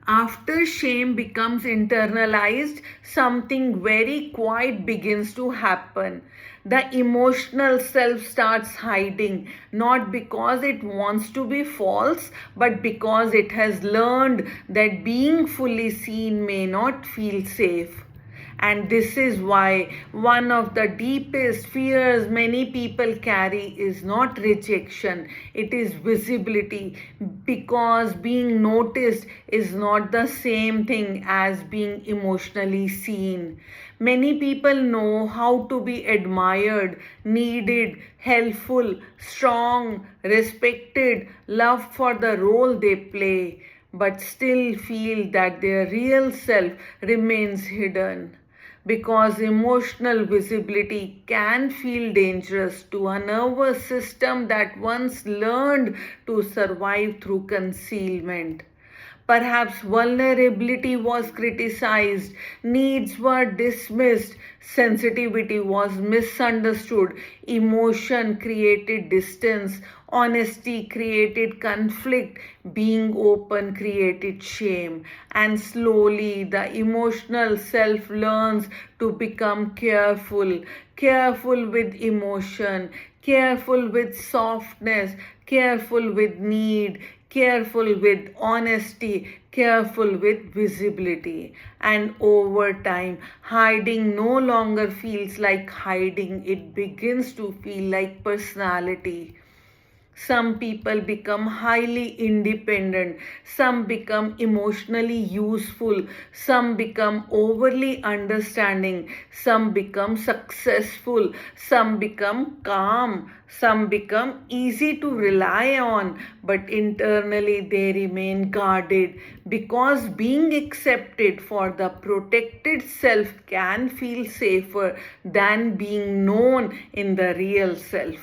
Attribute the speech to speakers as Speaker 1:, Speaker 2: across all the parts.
Speaker 1: After shame becomes internalized, something very quiet begins to happen. The emotional self starts hiding, not because it wants to be false, but because it has learned that being fully seen may not feel safe. And this is why one of the deepest fears many people carry is not rejection, it is visibility. Because being noticed is not the same thing as being emotionally seen. Many people know how to be admired, needed, helpful, strong, respected, loved for the role they play, but still feel that their real self remains hidden, because emotional visibility can feel dangerous to a nervous system that once learned to survive through concealment. Perhaps vulnerability was criticized, needs were dismissed, sensitivity was misunderstood, emotion created distance, honesty created conflict, being open created shame. And slowly the emotional self learns to become careful, careful with emotion, careful with softness, careful with need, careful with honesty, careful with visibility. And over time, hiding no longer feels like hiding, it begins to feel like personality. Some people become highly independent, some become emotionally useful, some become overly understanding, some become successful, some become calm, some become easy to rely on, but internally they remain guarded, because being accepted for the protected self can feel safer than being known in the real self.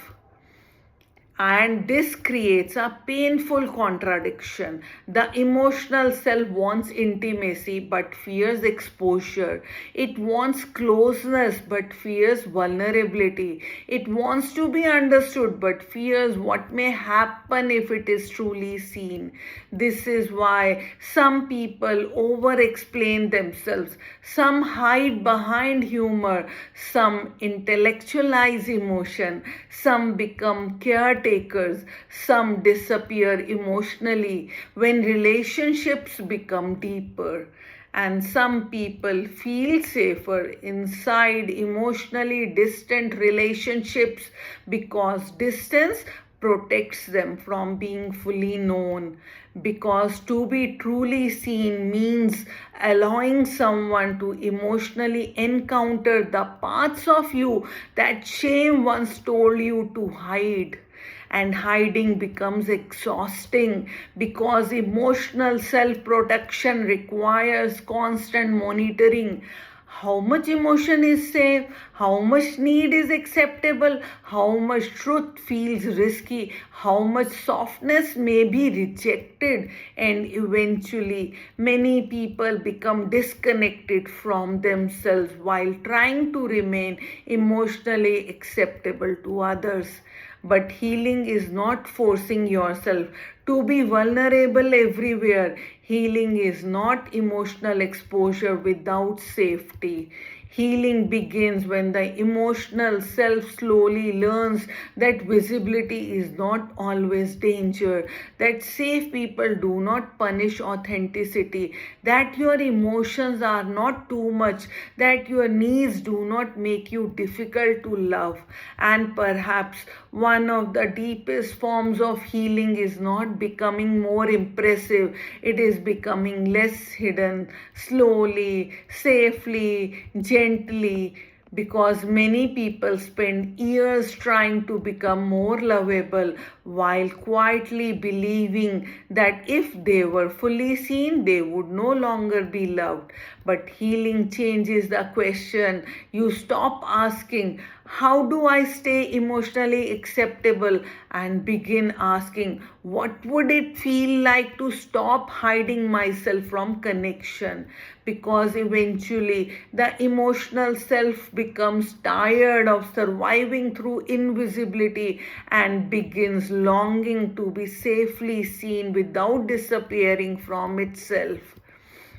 Speaker 1: And this creates a painful contradiction. The emotional self wants intimacy but fears exposure. It wants closeness but fears vulnerability. It wants to be understood but fears what may happen if it is truly seen. This is why some people over explain themselves, some hide behind humor, some intellectualize emotion, some become caretakers, some disappear emotionally when relationships become deeper. And some people feel safer inside emotionally distant relationships because distance protects them from being fully known. Because to be truly seen means allowing someone to emotionally encounter the parts of you that shame once told you to hide. And hiding becomes exhausting because emotional self protection requires constant monitoring. How much emotion is safe, how much need is acceptable, how much truth feels risky, how much softness may be rejected, and eventually many people become disconnected from themselves while trying to remain emotionally acceptable to others. But healing is not forcing yourself to be vulnerable everywhere. Healing is not emotional exposure without safety. Healing begins when the emotional self slowly learns that visibility is not always danger, that safe people do not punish authenticity, that your emotions are not too much, that your needs do not make you difficult to love. And perhaps one of the deepest forms of healing is not becoming more impressive, it is becoming less hidden, slowly, safely, gently, because many people spend years trying to become more lovable while quietly believing that if they were fully seen, they would no longer be loved. But healing changes the question. You stop asking, how do I stay emotionally acceptable, and begin asking, what would it feel like to stop hiding myself from connection? Because eventually the emotional self becomes tired of surviving through invisibility and begins longing to be safely seen without disappearing from itself.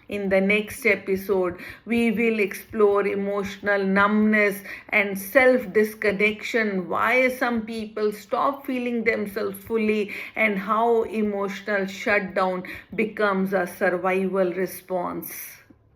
Speaker 1: In the next episode, we will explore emotional numbness and self disconnection, why some people stop feeling themselves fully, and how emotional shutdown becomes a survival response.